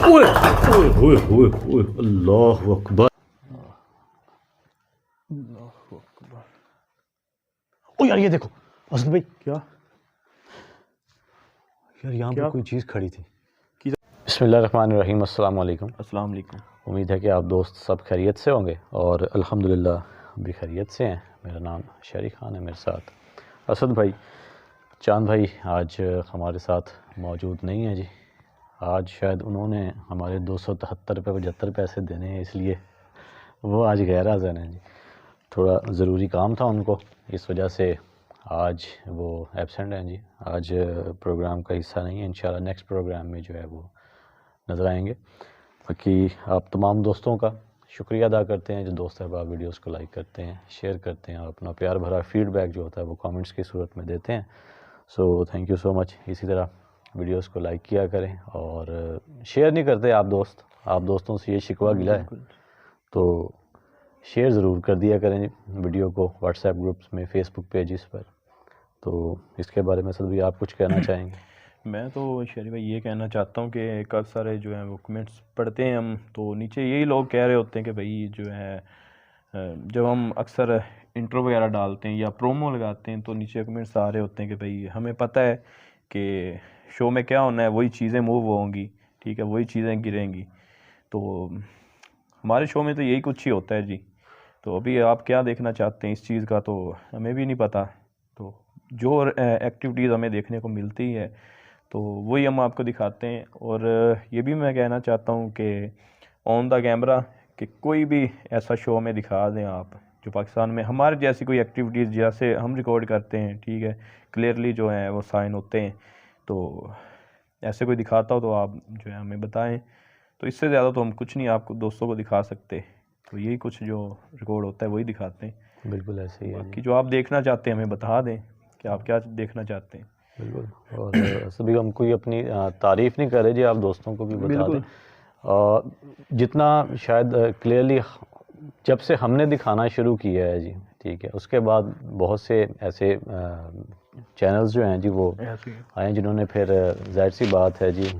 ओए ओए ओए ओए ओए, अल्लाह अकबर। ओ यार ये देखो असद भाई, क्या यार यहाँ क्या पर कोई चीज़ खड़ी थी। की बिस्मिल्लाहिर्रहमानिर्रहीम, अस्सलाम वालेकुम। अस्सलाम वालेकुम। उम्मीद है कि आप दोस्त सब खैरियत से होंगे और अल्हम्दुलिल्लाह भी खैरियत से हैं। मेरा नाम शरी खान है, मेरे साथ असद भाई, चांद भाई आज हमारे साथ मौजूद नहीं है जी। आज शायद उन्होंने हमारे 273 रुपये 75 पैसे देने हैं, इसलिए वो आज गैर हाज़िर हैं जी। थोड़ा ज़रूरी काम था उनको, इस वजह से आज वो एब्सेंट हैं जी। आज प्रोग्राम का हिस्सा नहीं है। इंशाल्लाह नेक्स्ट प्रोग्राम में जो है वो नज़र आएंगे। बाकी आप तमाम दोस्तों का शुक्रिया अदा करते हैं जो दोस्त अहबाब वीडियोस को लाइक करते हैं, शेयर करते हैं और अपना प्यार भरा फीडबैक जो होता है वो कमेंट्स की सूरत में देते हैं। So thank you so much. इसी तरह वीडियोस को लाइक किया करें और शेयर नहीं करते आप दोस्त, आप दोस्तों से ये शिकवा गिला है तो शेयर ज़रूर कर दिया करें वीडियो को व्हाट्सएप ग्रुप्स में, फेसबुक पेजेस पर। तो इसके बारे में सर भी आप कुछ कहना चाहेंगे? मैं तो शरी भाई ये कहना चाहता हूँ कि काफ़ी सारे जो हैं वो कमेंट्स पढ़ते हैं हम, तो नीचे यही लोग कह रहे होते हैं कि भाई जो है जब हम अक्सर इंट्रो वगैरह डालते हैं या प्रोमो लगाते हैं तो नीचे कमेंट्स आ रहे होते हैं कि भाई हमें पता है कि शो में क्या होना है, वही चीज़ें मूव होंगी, ठीक है, वही चीज़ें गिरेंगी। तो हमारे शो में तो यही कुछ ही होता है जी। तो अभी आप क्या देखना चाहते हैं इस चीज़ का तो हमें भी नहीं पता। तो जो एक्टिविटीज़ हमें देखने को मिलती है तो वही हम आपको दिखाते हैं। और ये भी मैं कहना चाहता हूँ कि ऑन द कैमरा कि कोई भी ऐसा शो में दिखा दें आप जो पाकिस्तान में हमारे जैसी कोई एक्टिविटीज़ जैसे हम रिकॉर्ड करते हैं, ठीक है, क्लियरली जो है वो साइन होते हैं। तो ऐसे कोई दिखाता हो तो आप जो है हमें बताएं। तो इससे ज़्यादा तो हम कुछ नहीं आपको दोस्तों को दिखा सकते। तो यही कुछ जो रिकॉर्ड होता है वही दिखाते हैं। बिल्कुल ऐसे ही है बाकी जी। जो आप देखना चाहते हैं हमें बता दें कि आप क्या देखना चाहते हैं। बिल्कुल। और सभी हम कोई अपनी तारीफ़ नहीं कर रहे जी, आप दोस्तों को भी बता दें। जितना शायद क्लियरली जब से हमने दिखाना शुरू किया है जी, ठीक है, उसके बाद बहुत से ऐसे चैनल्स जो हैं जी वो आए हैं जिन्होंने फिर ज़ाहिर सी बात है जी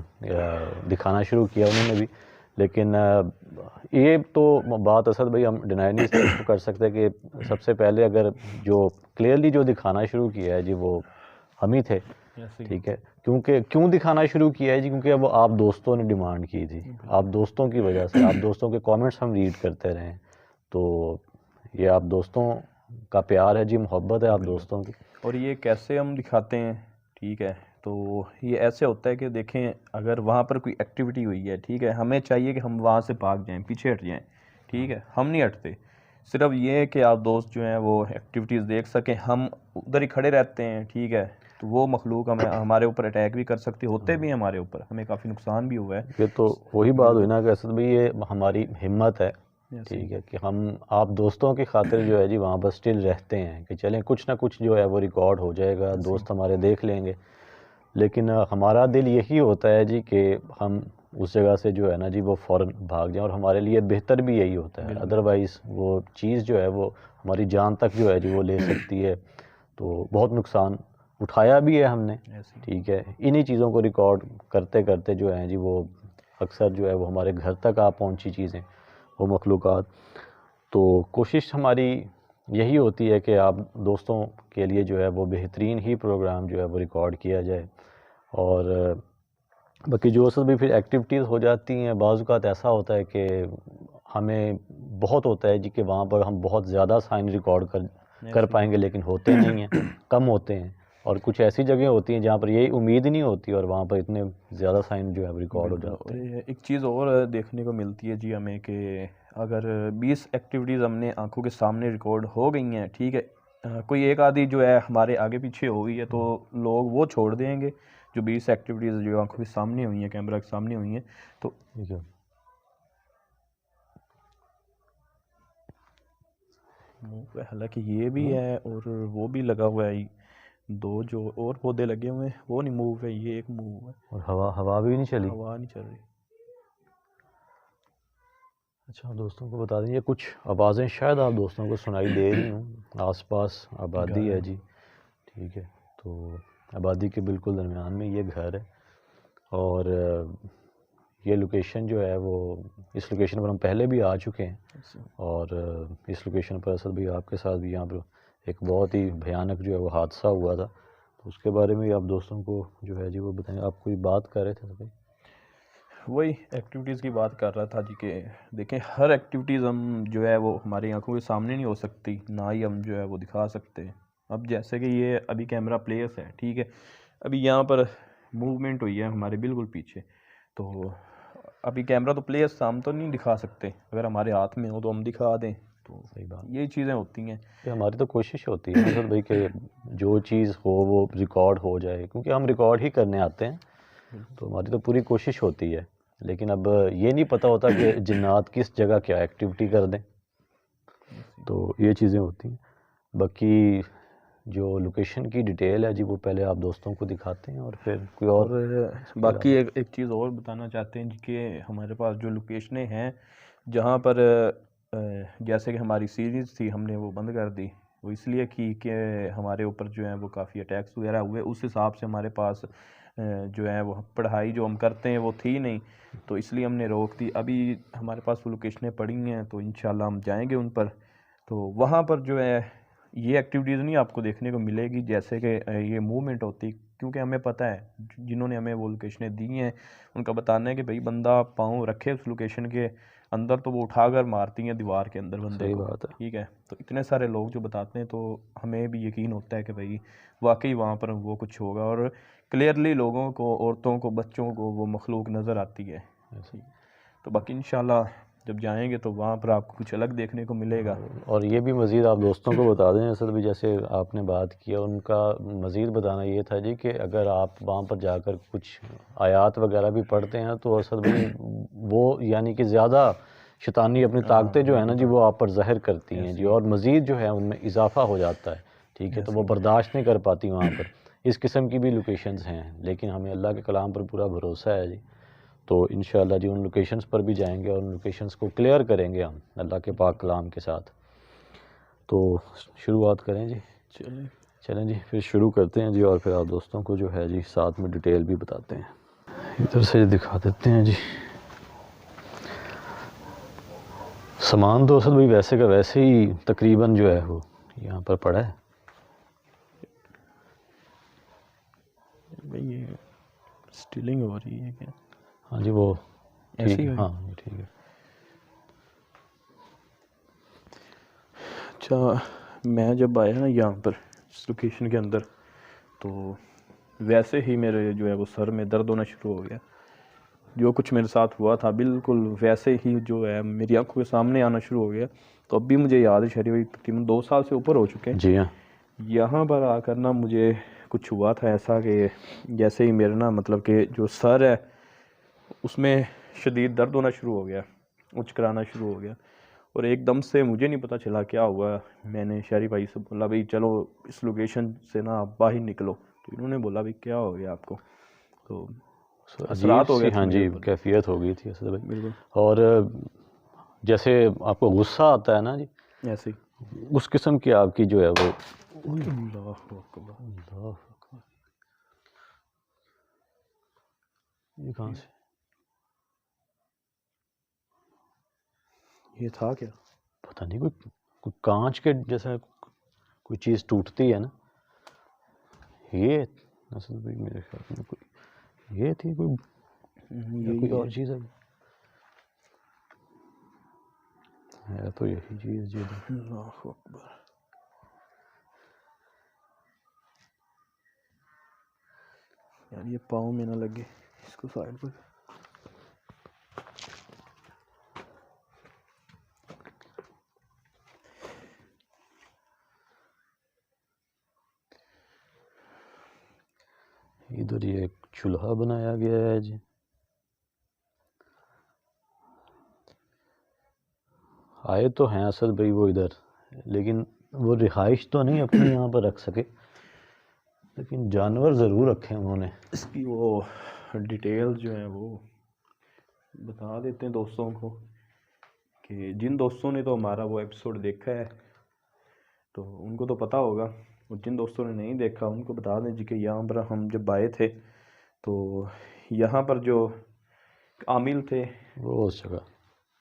दिखाना शुरू किया उन्होंने भी। लेकिन ये तो बात असद भाई हम डिनाई नहीं कर सकते कि सबसे पहले अगर जो क्लियरली जो दिखाना शुरू किया है जी वो हम ही थे, ठीक है। क्योंकि क्यों दिखाना शुरू किया है जी, क्योंकि अब आप दोस्तों ने डिमांड की थी, आप दोस्तों की वजह से, आप दोस्तों के कमेंट्स हम रीड करते रहे। तो ये आप दोस्तों का प्यार है जी, मोहब्बत है आप दोस्तों की। और ये कैसे हम दिखाते हैं, ठीक है, तो ये ऐसे होता है कि देखें अगर वहाँ पर कोई एक्टिविटी हुई है, ठीक है, हमें चाहिए कि हम वहाँ से भाग जाएं, पीछे हट जाएं, ठीक है, हम नहीं हटते। सिर्फ ये है कि आप दोस्त जो हैं वो एक्टिविटीज़ देख सकें, हम उधर ही खड़े रहते हैं, ठीक है। तो वो मखलूक हमें हमारे ऊपर अटैक भी कर सकती होते भी हैं, हमारे ऊपर हमें काफ़ी नुकसान भी हुआ है। ये तो वही बात हुई ना कि असद भाई ये हमारी हिम्मत है, ठीक है, कि हम आप दोस्तों की खातिर जो है जी वहाँ पर स्टिल रहते हैं कि चलें कुछ ना कुछ जो है वो रिकॉर्ड हो जाएगा, दोस्त हमारे देख लेंगे। लेकिन हमारा दिल यही होता है जी कि हम उस जगह से जो है ना जी वो फ़ौरन भाग जाएं, और हमारे लिए बेहतर भी यही होता है। अदरवाइज़ वो चीज़ जो है वो हमारी जान तक जो है जी वो ले सकती है। तो बहुत नुकसान उठाया भी है हमने, ठीक है। इन्हीं चीज़ों को रिकॉर्ड करते करते जो है जी वो अक्सर जो है वो हमारे घर तक आ पहुंची चीज़ें, वो मखलूक़ात। तो कोशिश हमारी यही होती है कि आप दोस्तों के लिए जो है वो बेहतरीन ही प्रोग्राम जो है वो रिकॉर्ड किया जाए। और बाकी जो सब भी फिर एक्टिविटीज़ हो जाती हैं, बाज़ औक़ात ऐसा होता है कि हमें बहुत होता है जी कि वहाँ पर हम बहुत ज़्यादा साइन रिकॉर्ड कर पाएंगे, लेकिन होते नहीं हैं, कम होते हैं। और कुछ ऐसी जगह होती हैं जहाँ पर यही उम्मीद नहीं होती और वहाँ पर इतने ज़्यादा साइन जो है रिकॉर्ड हो जाते हैं। एक चीज़ और देखने को मिलती है जी हमें कि अगर 20 एक्टिविटीज़ हमने आंखों के सामने रिकॉर्ड हो गई हैं, ठीक है, कोई एक आधी जो है हमारे आगे पीछे हो गई है तो लोग वो छोड़ देंगे। जो 20 एक्टिविटीज़ जो आंखों के सामने हुई हैं, कैमरा के सामने हुई हैं, तो हालांकि ये भी है और वो भी लगा हुआ है। दो जो और पौधे लगे हुए हैं वो नहीं मूव है, ये एक मूव है। और हवा भी नहीं चली, हवा नहीं चल रही। अच्छा, दोस्तों को बता दें ये कुछ आवाज़ें शायद आप दोस्तों को सुनाई दे रही हूँ। आसपास आबादी है जी, ठीक है। तो आबादी के बिल्कुल दरमियान में ये घर है और ये लोकेशन जो है वो, इस लोकेशन पर हम पहले भी आ चुके हैं, और इस लोकेशन पर असद भाई आपके साथ भी यहाँ पर एक बहुत ही भयानक जो है वो हादसा हुआ था, तो उसके बारे में आप दोस्तों को जो है जी वो बताएं। आप कोई बात कर रहे थे भाई? वही एक्टिविटीज़ की बात कर रहा था जी कि देखें, हर एक्टिविटीज़ हम जो है वो हमारी आंखों के सामने नहीं हो सकती, ना ही हम जो है वो दिखा सकते हैं। अब जैसे कि ये अभी कैमरा प्लेस है, ठीक है, अभी यहाँ पर मूवमेंट हुई है हमारे बिल्कुल पीछे, तो अभी कैमरा तो प्लेस हम तो नहीं दिखा सकते, अगर हमारे हाथ में हो तो हम दिखा दें। तो सही बात, यही चीज़ें होती हैं। ये हमारी तो कोशिश होती है असद भाई कि जो चीज़ हो वो रिकॉर्ड हो जाए, क्योंकि हम रिकॉर्ड ही करने आते हैं, तो हमारी तो पूरी कोशिश होती है। लेकिन अब ये नहीं पता होता कि जिन्नात किस जगह क्या एक्टिविटी कर दें, तो ये चीज़ें होती हैं। बाकी जो लोकेशन की डिटेल है जी वो पहले आप दोस्तों को दिखाते हैं और फिर कोई और बाकी एक चीज़ और बताना चाहते हैं जी कि हमारे पास जो लोकेशनें हैं जहाँ पर जैसे कि हमारी सीरीज़ थी हमने वो बंद कर दी, वो इसलिए कि हमारे ऊपर जो है वो काफ़ी अटैक्स वगैरह हुए, उस हिसाब से हमारे पास जो है वो पढ़ाई जो हम करते हैं वो थी नहीं, तो इसलिए हमने रोक दी। अभी हमारे पास वो लोकेशनें पड़ी हैं तो इंशाल्लाह हम जाएंगे उन पर, तो वहाँ पर जो है ये एक्टिविटीज़ नहीं आपको देखने को मिलेगी जैसे कि ये मूवमेंट होती, क्योंकि हमें पता है जिन्होंने हमें वो लोकेशनें दी हैं उनका बताना है कि भाई बंदा पाँव रखे उस लोकेशन के अंदर तो वो उठाकर मारती हैं दीवार के अंदर बंदे सही को, बात है। ठीक है। तो इतने सारे लोग जो बताते हैं तो हमें भी यकीन होता है कि भाई वाकई वहाँ पर वो कुछ होगा, और क्लियरली लोगों को, औरतों को, बच्चों को वो मखलूक नज़र आती है। तो बाकी इंशाल्लाह जब जाएंगे तो वहाँ पर आपको कुछ अलग देखने को मिलेगा। और ये भी मज़ीद आप दोस्तों को बता दें, असद भी जैसे आपने बात किया, उनका मज़ीद बताना ये था जी कि अगर आप वहाँ पर जाकर कुछ आयात वगैरह भी पढ़ते हैं तो असद भाई वो यानी कि ज़्यादा शैतानी अपनी ताकतें जो है ना जी वो आप पर ज़ाहिर करती हैं जी, और मज़ीद जो है उनमें इजाफा हो जाता है, ठीक है, तो वो बर्दाश्त नहीं कर पाती वहाँ पर। इस किस्म की भी लोकेशंस हैं, लेकिन हमें अल्लाह के कलाम पर पूरा भरोसा है जी, तो इंशाअल्लाह जी उन लोकेशंस पर भी जाएंगे और उन लोकेशंस को क्लियर करेंगे हम अल्लाह के पाक कलाम के साथ। तो शुरुआत करें जी? चलें जी, फिर शुरू करते हैं जी, और फिर आप दोस्तों को जो है जी साथ में डिटेल भी बताते हैं। इधर से दिखा देते हैं जी। सामान तो असद भाई वैसे का वैसे ही तकरीबन जो है वो यहाँ पर पड़ा है भाई। ये स्टीलिंग हो रही है क्या? हाँ जी, वो ऐसे ठीक ही है, है। हाँ ये ठीक है। अच्छा, मैं जब आया ना यहाँ पर इस लोकेशन के अंदर, तो वैसे ही मेरे जो है वो सर में दर्द होना शुरू हो गया। जो कुछ मेरे साथ हुआ था बिल्कुल वैसे ही जो है मेरी आंखों के सामने आना शुरू हो गया। तो अब भी मुझे याद है, शरीर भाई तकरीबन 2 साल से ऊपर हो चुके हैं। जी हाँ, यहाँ पर आकर ना मुझे कुछ हुआ था ऐसा कि जैसे ही मेरा ना मतलब कि जो सर है उसमें शदीद दर्द होना शुरू हो गया, उचकराना शुरू हो गया, और एकदम से मुझे नहीं पता चला क्या हुआ। मैंने शहरी भाई से बोला भाई चलो इस लोकेशन से ना आप बाहर निकलो, तो इन्होंने बोला भाई क्या हो गया आपको, तो अजीब असरात हो सी गए थे हाँ मेरे जी ऊपर। कैफियत हो गई थी असद भाई। बिल्कुल और जैसे आपको गुस्सा आता है ना जी, ऐसे ही। उस किस्म की आपकी जो है वो अल्लाह अकबर। अल्लाह अकबर। ये कहाँ से? ये था क्या? पता नहीं, कोई कांच के जैसा कोई चीज़ टूटती है ना, ये असल में मेरे ख्याल में कोई ये थी कोई, या कोई यही और चीज़ है तो यही चीज़ जी। अल्लाह अकबर। यार ये पाँव में ना लगे, इसको साइड पर। इधर ये एक चूल्हा बनाया गया है जी, आए तो हैं असल भाई वो इधर, लेकिन वो रिहाइश तो नहीं अपनी यहाँ पर रख सके, लेकिन जानवर ज़रूर रखे उन्होंने। इसकी वो डिटेल जो है वो बता देते हैं दोस्तों को, कि जिन दोस्तों ने तो हमारा वो एपिसोड देखा है तो उनको तो पता होगा, और जिन दोस्तों ने नहीं देखा उनको बता दें जी कि यहाँ पर हम जब आए थे तो यहाँ पर जो आमिल थे वो उस जगह।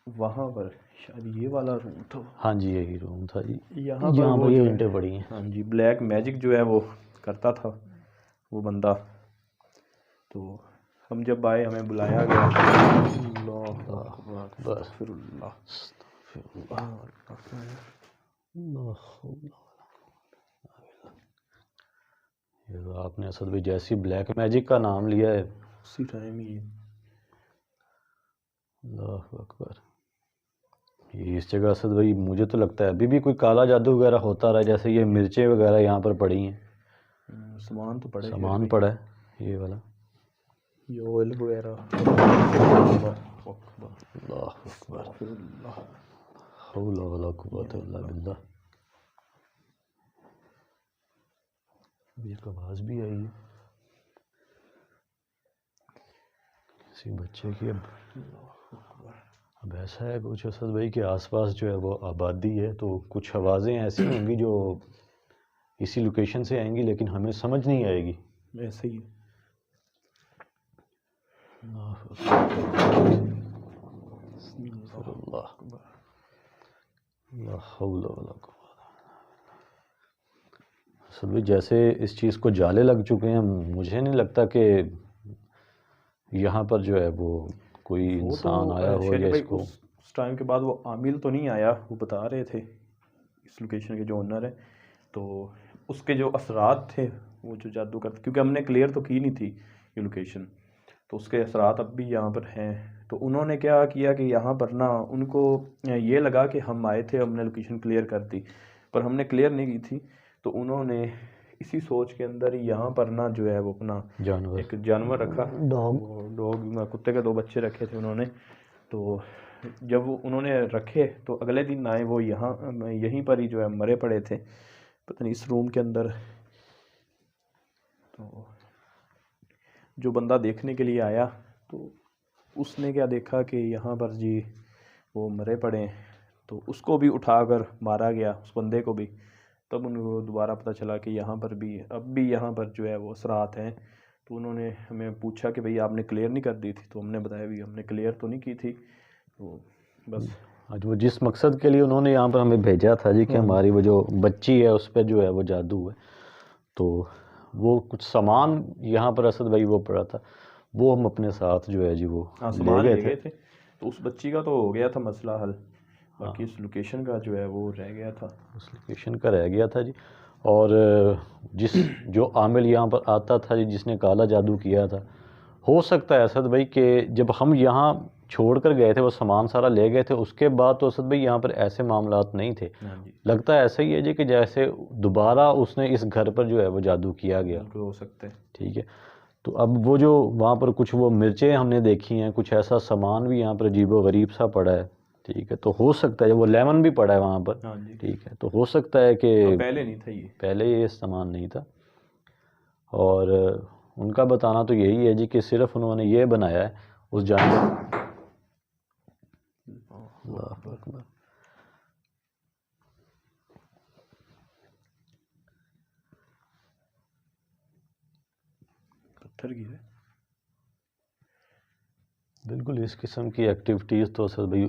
वहाँ पर, शायद ये वाला रूम था। हाँ जी यही रूम था जी, यहाँ पर यहाँ वो पर ये जो है, ईंटें पड़ी हैं। हाँ जी, ब्लैक मैजिक जो है वो करता था वो बंदा। तो हम जब आए हमें बुलाया गया। अल्लाह अकबर, अस्तगफिरुल्लाह। ये तो आपने असद भाई जैसी ब्लैक मैजिक का नाम लिया है, उसी टाइम ही अल्लाह अकबर। ये इस जगह असद भाई मुझे तो लगता है अभी भी कोई काला जादू वगैरह होता रहा, जैसे ये मिर्चें वगैरह यहाँ पर पड़ी हैं, सामान तो पड़े शेर सामान भाई, पड़ा है ये वाला। ये ऑयल वगैरह। अल्लाह अकबर, अल्लाह अकबर, अस्तगफिरुल्लाह। हौला वला कुव्वता इल्ला बिल्लाह। एक आवाज़ भी आई है किसी बच्चे की। अब ऐसा है कुछ असद भाई के आसपास जो है वो आबादी है, तो कुछ आवाज़ें ऐसी होंगी जो इसी लोकेशन से आएंगी लेकिन हमें समझ नहीं आएगी। ऐसे ही असद भाई जैसे इस चीज़ को जाले लग चुके हैं, मुझे नहीं लगता कि यहाँ पर जो है वो कोई वो इंसान आया तो हो शेर या भाई इसको। उस टाइम के बाद वो आमिल तो नहीं आया, वो बता रहे थे इस लोकेशन के जो ओनर है, तो उसके जो असरात थे वो जो जादू करते, क्योंकि हमने क्लियर तो की नहीं थी ये लोकेशन, तो उसके असरात अब भी यहाँ पर हैं। तो उन्होंने क्या किया कि यहाँ पर ना उनको ये लगा कि हम आए थे, हमने लोकेशन क्लियर कर दी, पर हमने क्लियर नहीं की थी। तो उन्होंने इसी सोच के अंदर ही यहाँ पर ना जो है वो अपना जानवर, एक जानवर रखा, डॉग, वो डॉग, कुत्ते के 2 बच्चे रखे थे उन्होंने। तो जब वो उन्होंने रखे तो अगले दिन आए वो यहाँ यहीं पर ही जो है मरे पड़े थे, पता नहीं इस रूम के अंदर। तो जो बंदा देखने के लिए आया तो उसने क्या देखा कि यहाँ पर जी वो मरे पड़े हैं, तो उसको भी उठाकर मारा गया, उस बंदे को भी। तब उनको दोबारा पता चला कि यहाँ पर भी अब भी यहाँ पर जो है वो असरात हैं। तो उन्होंने हमें पूछा कि भाई आपने क्लियर नहीं कर दी थी, तो हमने बताया भी हमने क्लियर तो नहीं की थी, तो बस। आज वो जिस मकसद के लिए उन्होंने यहाँ पर हमें भेजा था जी कि हमारी वो जो बच्ची है उस पर जो है वो जादू है, तो वो कुछ सामान यहाँ पर असद भाई वो पड़ा था, वो हम अपने साथ जो है जी वो सामान ले ले गए गए थे। थे। तो उस बच्ची का तो हो गया था मसला हल, बाकी इस लोकेशन का जो है वो रह गया था। उस लोकेशन का रह गया था जी। और जिस जो आमिल यहाँ पर आता था जी, जिसने काला जादू किया था, हो सकता है असद भाई कि जब हम यहाँ छोड़ कर गए थे वो सामान सारा ले गए थे, उसके बाद तो असद भाई यहाँ पर ऐसे मामलात नहीं थे। हाँ जी, लगता है ऐसा ही है जी कि जैसे दोबारा उसने इस घर पर जो है वो जादू किया गया। बिल्कुल हो सकता है। ठीक है, तो अब वो जो वहाँ पर कुछ वो मिर्चें हमने देखी हैं, कुछ ऐसा सामान भी यहाँ पर अजीबो गरीब सा पड़ा है। ठीक है, तो हो सकता है वो लेमन भी पड़ा है वहाँ पर। हाँ जी, ठीक है, तो हो सकता है कि पहले नहीं था ये। पहले ये सामान नहीं था। और उनका बताना तो यही है जी कि सिर्फ उन्होंने ये बनाया है उस जानवर। अल्लाह अकबर। पत्थर गिरे। बिल्कुल इस किस्म की एक्टिविटीज़ तो सर भाई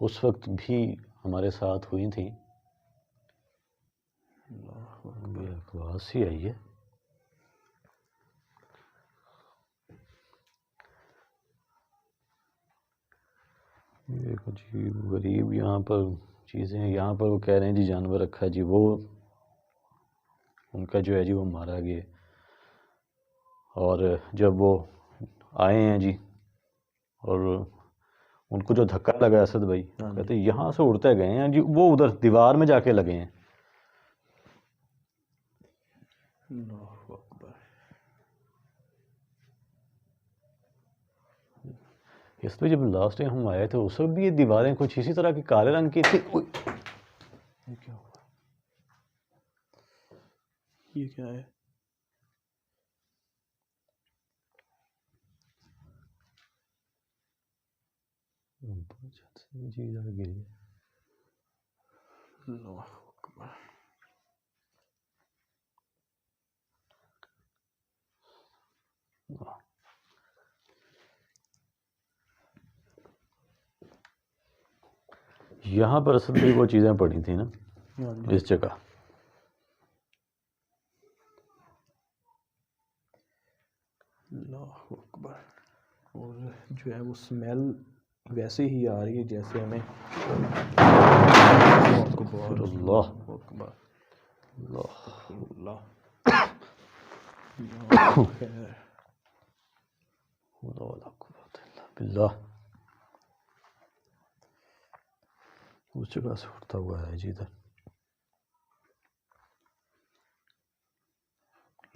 उस वक्त भी हमारे साथ हुई थी। आवाज़ सी आई है। ये अजीब गरीब यहाँ पर चीज़ें हैं। यहाँ पर वो कह रहे हैं जी जानवर रखा है जी, वो उनका जो है जी वो मारा गया। और जब वो आए हैं जी और उनको जो धक्का लगा असद भाई, कहते यहाँ से उड़ते गए हैं जी, वो उधर दीवार में जाके लगे हैं। अल्लाह अकबर। इसमें जब लास्ट टाइम हम आए थे उस वक्त भी ये दीवारें कुछ इसी तरह की काले रंग की थी। ये क्या हुआ? ये क्या है? चीज आगे गिरी है। अल्लाह अकबर। यहाँ पर असद भी वो चीज़ें पड़ी थी ना हाँ जी। इस जगह। अल्लाहु अकबर। और जो है वो स्मेल वैसे ही आ रही है जैसे हमें अल्लाहु अकबर अल्लाह अल्लाहु अकबर अल्लाह अल्लाह या खैर। बिल्लाह। उस जगह से उठता हुआ है जी इधर।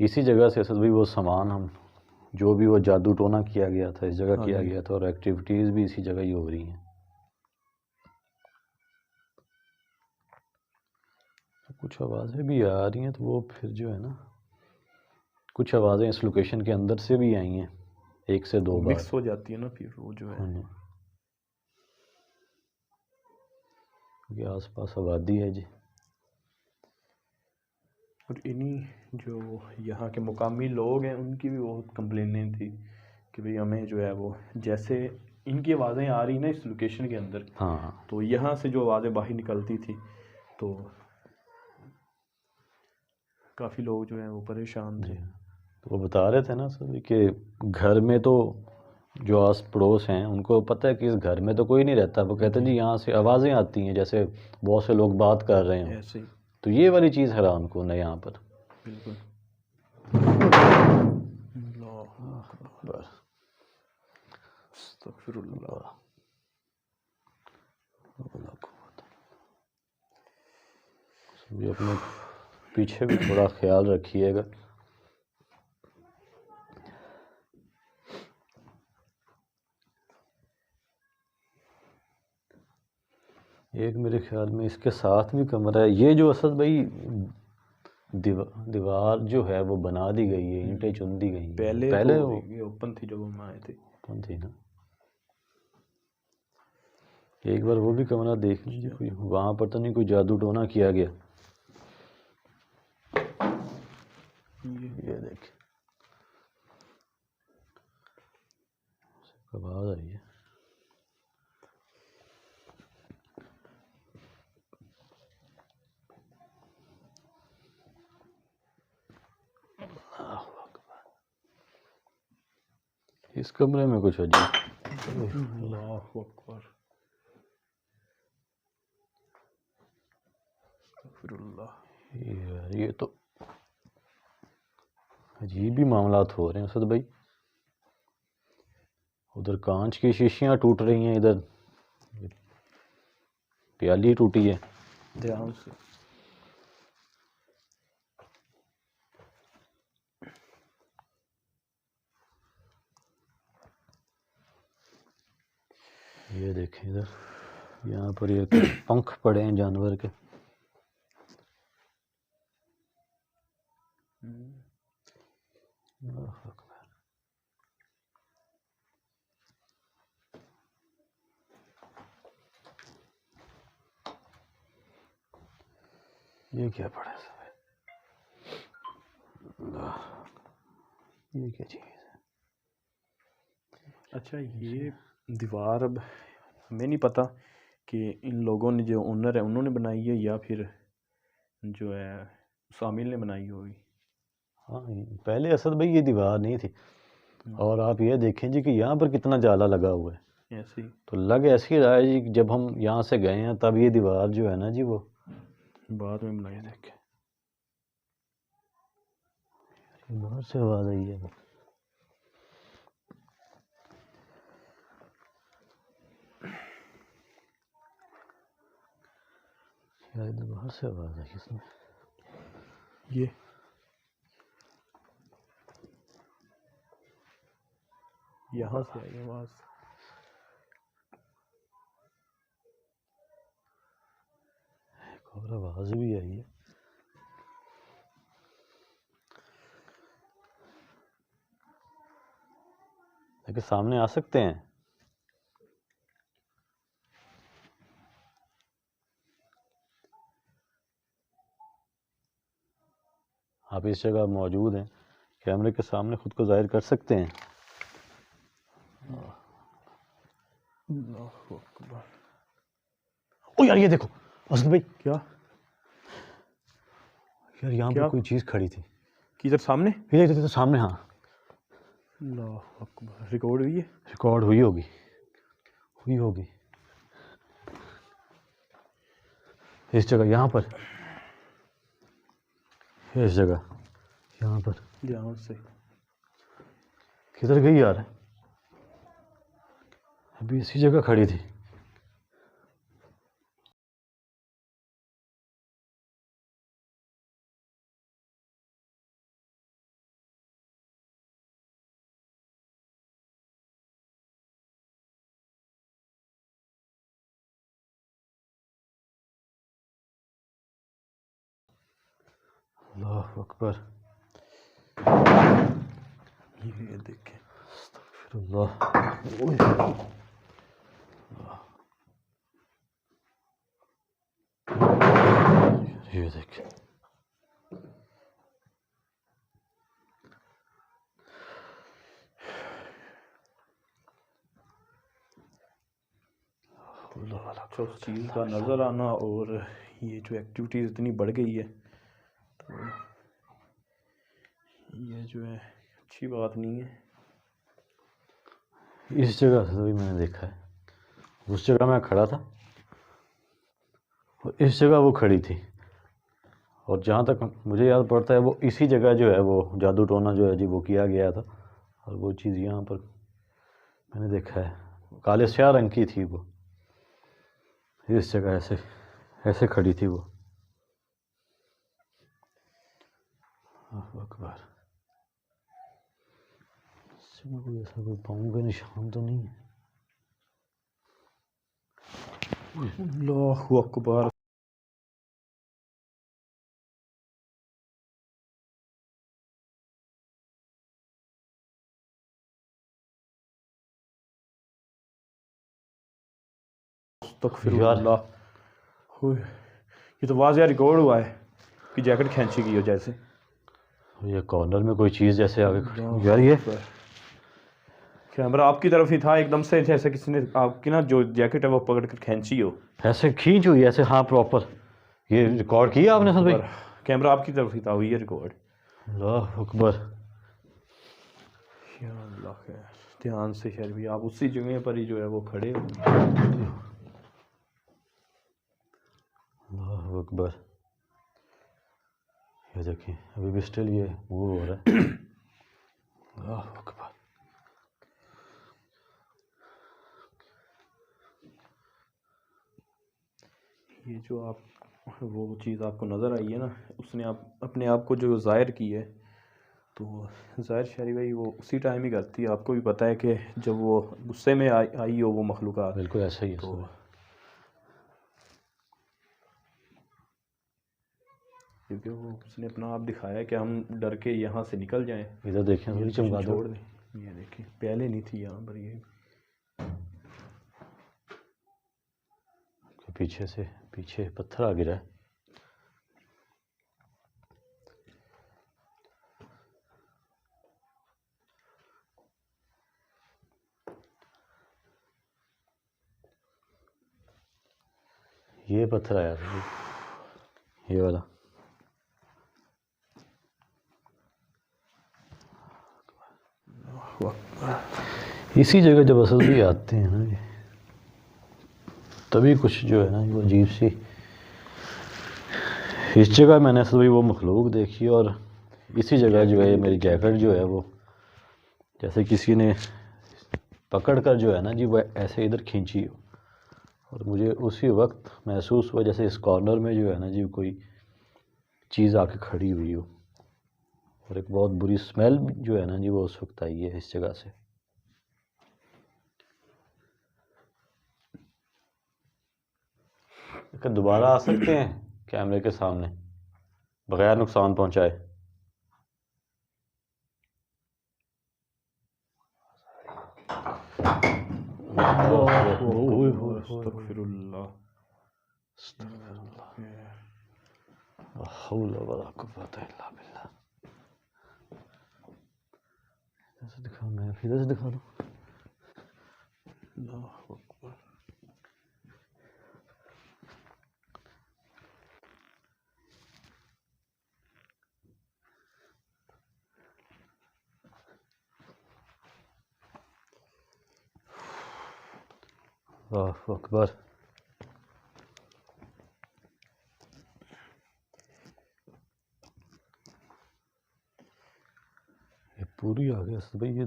इसी जगह से असद भाई वो सामान हम जो भी वो जादू टोना किया गया था इस जगह हाँ किया जी। गया था, और एक्टिविटीज़ भी इसी जगह ही हो रही हैं। कुछ आवाज़ें भी आ रही हैं, तो वो फिर जो है ना कुछ आवाज़ें इस लोकेशन के अंदर से भी आई हैं 1 से 2 बार। मिक्स हो जाती है ना फिर वो जो है। हाँ जी, क्योंकि आसपास आबादी है जी। और इन्हीं जो यहाँ के मुकामी लोग हैं उनकी भी बहुत कंप्लेनें थी कि भाई हमें जो है वो जैसे इनकी आवाज़ें आ रही ना इस लोकेशन के अंदर, हाँ हाँ तो यहाँ से जो आवाज़ें बाहर निकलती थी तो काफ़ी लोग जो हैं वो परेशान थे। जी। तो वो बता रहे थे ना सर कि घर में तो जो आस पड़ोस हैं उनको पता है कि इस घर में तो कोई नहीं रहता। वो कहते हैं जी यहाँ से आवाज़ें आती हैं जैसे बहुत से लोग बात कर रहे हों। ऐसे ही तो ये वाली चीज़ हैरान कौन है यहाँ पर। बिल्कुल। अल्लाहु अकबर बस अस्तगफिरुल्लाह। भी अपने पीछे भी थोड़ा ख्याल रखिएगा। एक मेरे ख्याल में इसके साथ भी कमरा है। ये जो असद भाई दीवार जो है वो बना दी गई है, ईंटें चुन दी गई हैं। पहले पहले तो वो ये ओपन थी जब हम आए थे। कौन थी ना, एक बार वो भी कमरा देख लीजिए, कोई वहाँ पर तो नहीं कोई जादू टोना किया गया। ये देखिए आवाज़ आई है। इस कमरे में कुछ अजीब। अल्लाहु अकबर अस्तगफिरुल्लाह। ये तो अजीब ही मामलात हो रहे हैं असद भाई। उधर कांच की शीशियां टूट रही हैं, इधर प्याली टूटी है। ध्यान से। ये देखें इधर, यहाँ पर ये कुछ पंख पड़े हैं जानवर के। ये क्या पड़ा है सब? ये क्या चीज़ है? अच्छा ये दीवार अब हमें नहीं पता कि इन लोगों ने जो ओनर है उन्होंने बनाई है या फिर जो है शामिल ने बनाई होगी। हाँ पहले असद भाई ये दीवार नहीं थी। और आप ये देखें जी कि यहाँ पर कितना जाला लगा हुआ है। ऐसे ही तो लग ऐसे ही रहा है जी कि जब हम यहाँ से गए हैं तब ये दीवार जो है ना जी वो बाद में बनाई। देखे बाहर से आवाज़ आई है। शायद बाहर से आवाज़ आई इसमें। ये यहाँ से आई आवाज़। एक और आवाज़ भी आई है। लेकिन सामने आ सकते हैं। आप इस जगह मौजूद हैं, कैमरे के सामने खुद को जाहिर कर सकते हैं। अल्लाहु अकबर। यार ये देखो असद भाई, क्या यार यहाँ क्या? पे कोई चीज़ खड़ी थी, किधर सामने? ये देखो तो सामने। हाँ अल्लाह अकबर, रिकॉर्ड हुई है? रिकॉर्ड हुई होगी, हुई होगी इस जगह, यहाँ पर, इस जगह, यहाँ पर। ध्यान से। किधर गई यार? अभी इसी जगह खड़ी थी। अल्लाह अकबर, ये देखें। अस्तगफिरुल्लाह। ये देख, अच्छा, उस चीज़ का नज़र आना और ये जो एक्टिविटीज़ इतनी बढ़ गई है, तो ये जो है अच्छी बात नहीं है। इस जगह से भी मैंने देखा है, उस जगह मैं खड़ा था और इस जगह वो खड़ी थी, और जहाँ तक मुझे याद पड़ता है वो इसी जगह जो है वो जादू टोना जो है जी वो किया गया था, और वो चीज़ यहाँ पर मैंने देखा है, काले स्याह रंग की थी वो, इस जगह ऐसे ऐसे खड़ी थी वो। अकबर, इसमें कोई ऐसा कोई पाँव का निशान तो नहीं है? अल्लाह अकबर। अस्तगफिरुल्लाह। हुई। ये तो वाज़िया रिकॉर्ड हुआ है कि जैकेट खींची गई हो जैसे। ये कॉर्नर में कोई चीज़ जैसे आगे खड़ी, अल्लाह यार ये अकबर। कैमरा आपकी तरफ ही था एकदम से, जैसे किसी ने आपकी ना जो जैकेट है वो पकड़ कर खींची हो। ऐसे खींच हुई ऐसे, हाँ प्रॉपर। ये रिकॉर्ड किया आपने सर भाई? अकबर, कैमरा आपकी तरफ ही था, हुई है रिकॉर्ड। अल्लाह अकबर। या अल्लाह खैर, ध्यान से खैर भी, आप उसी जगह पर ही जो है वो खड़े हो। अल्लाह अकबर, ये देखिए अभी भी स्टिल ये मूव हो रहा है। अल्लाह अकबर। ये जो आप वो चीज़ आपको नज़र आई है ना, उसने आप अपने आप को जो ज़ाहिर की है, तो ज़ाहिर शहरी भाई वो उसी टाइम ही करती है। आपको भी पता है कि जब वो गुस्से में आई हो वो मखलूक़ात, बिल्कुल ऐसा ही है तो सर। क्योंकि वो उसने अपना आप दिखाया कि हम डर के यहाँ से निकल जाएं, इधर देखें, ये थोड़ी लोकेशन चमका दो। छोड़ दें। ये देखिए पहले नहीं थी यहाँ पर ये। पीछे से, पीछे पत्थर आ गिरा है। ये पत्थर आया था, ये वाला। इसी जगह जब असल भी आते हैं ना ये, तभी कुछ जो है ना वो अजीब सी, इस जगह मैंने असल भी वो मखलूक देखी, और इसी जगह जो है मेरी जैकेट जो है वो जैसे किसी ने पकड़ कर जो है ना जी वो ऐसे इधर खींची हो, और मुझे उसी वक्त महसूस हुआ जैसे इस कॉर्नर में जो है ना जी कोई चीज़ आके खड़ी हुई हो, और एक बहुत बुरी स्मेल जो है ना जी वो उस वक्त आई है इस जगह से। क्या दोबारा आ सकते हैं कैमरे के सामने बगैर नुकसान पहुंचाए? अस्तगफिरुल्लाह। ला हौला वला कुव्वता इल्ला बिल्लाह। इधर से दिखा, मैं इधर से दिखा दूँ। अल्लाह अकबर। अल्लाहु अकबर। ये पूरी आ गया भाई। ये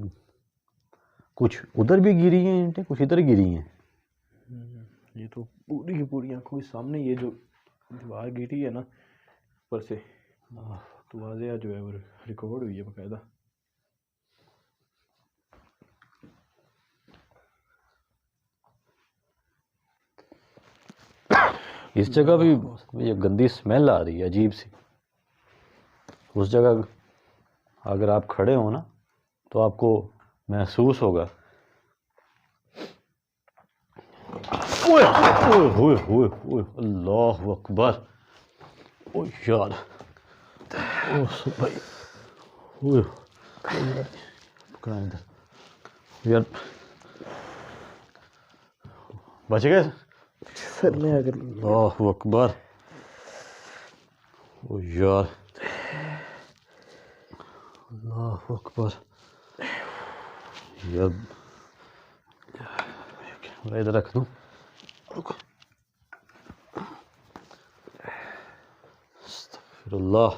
कुछ उधर भी गिरी हैं ईंटें, कुछ इधर गिरी हैं। ये तो पूरी की पूरी आंखों के सामने ये जो दीवार गिरी है ना ऊपर से, तो वाज़ेह जो है वो रिकॉर्ड हुई है बाकायदा। इस जगह भी ये गंदी स्मेल आ रही है अजीब सी। उस जगह अगर आप खड़े हो ना तो आपको महसूस होगा। ओए ओए ओए ओए, अल्लाह अकबर। ओ यार, ओ भाई, ओए पकड़ा इधर यार। बच गए सर में अगर अल्लाह अकबर। ओ यार, अल्लाह अकबर। यार मैं इधर रख दूं। अल्लाह,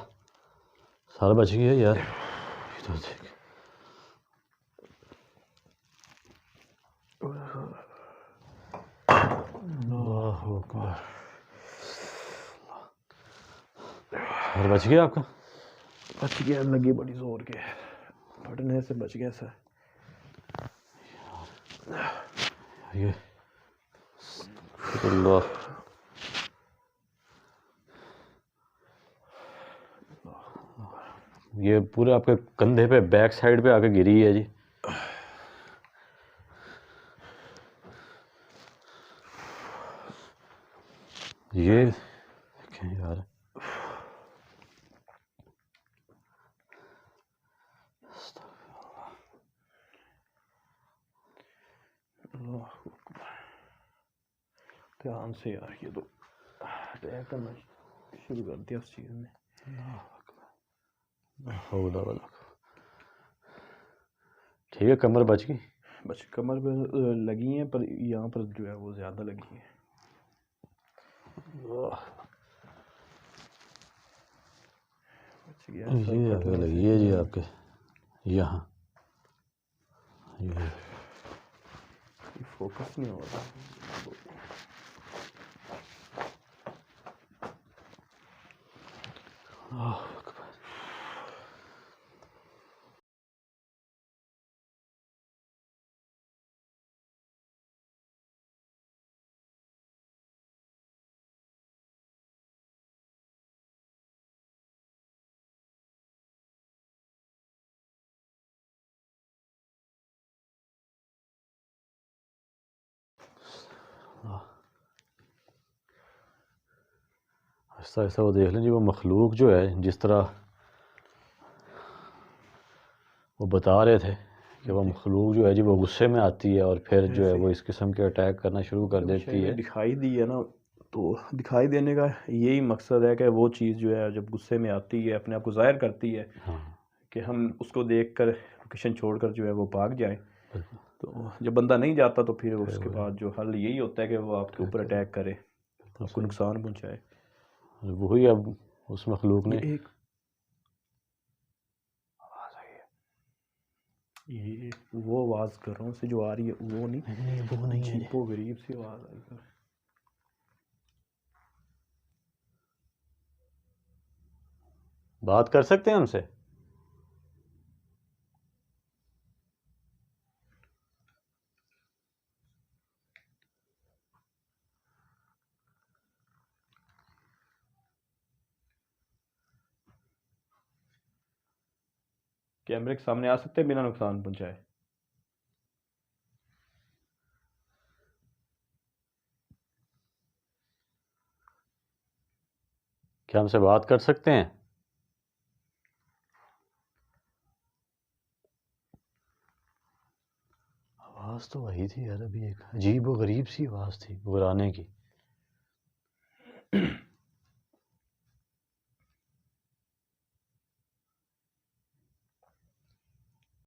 सारा बच गया यार। इधर देख, अल्लाह अकबर। सारा बच गया आपका? बच गया, लगी बड़ी जोर के, फटने से बच गया सर। ये अल्लाह, ये पूरे आपके कंधे पे बैक साइड पे आके गिरी है जी। ये देखें यार, ध्यान से यार, ये तो अटैक करना शुरू कर दिया उस चीज़ ने। ठीक है, कमर बच गई। बस कमर पे लगी हैं, पर यहाँ पर जो है वो ज़्यादा लगी है। बच गया, ये आगे लगी है जी आपके यहाँ। ये फोकस नहीं हो रहा। ऐसा ऐसा वो देख लें जी, वो मखलूक जो है, जिस तरह वो बता रहे थे कि वो मखलूक जो है जी वो गुस्से में आती है और फिर जो है वो इस किस्म के अटैक करना शुरू कर देती है। दिखाई दी है ना, तो दिखाई देने का यही मकसद है कि वो चीज़ जो है जब गुस्से में आती है अपने आप को ज़ाहिर करती है, हाँ, कि हम उसको देख कर लोकेशन छोड़ कर जो है वो भाग जाएं। तो जब बंदा नहीं जाता तो फिर उसके बाद जो हल यही होता है कि वो आपके ऊपर अटैक करे, आपको नुकसान पहुंचाए। वही अब उस मखलूक ने एक आवाज़ आई है, ये वो आवाज़ घरों से जो आ रही है वो नहीं, वो नहीं है। अजीबो गरीब सी आवाज़ आई है। बात कर सकते हैं हमसे? कैमरे के सामने आ सकते हैं बिना नुकसान पहुंचाए? क्या हमसे बात कर सकते हैं? आवाज़ तो वही थी यार, अभी एक अजीब व गरीब सी आवाज़ थी घबराने की।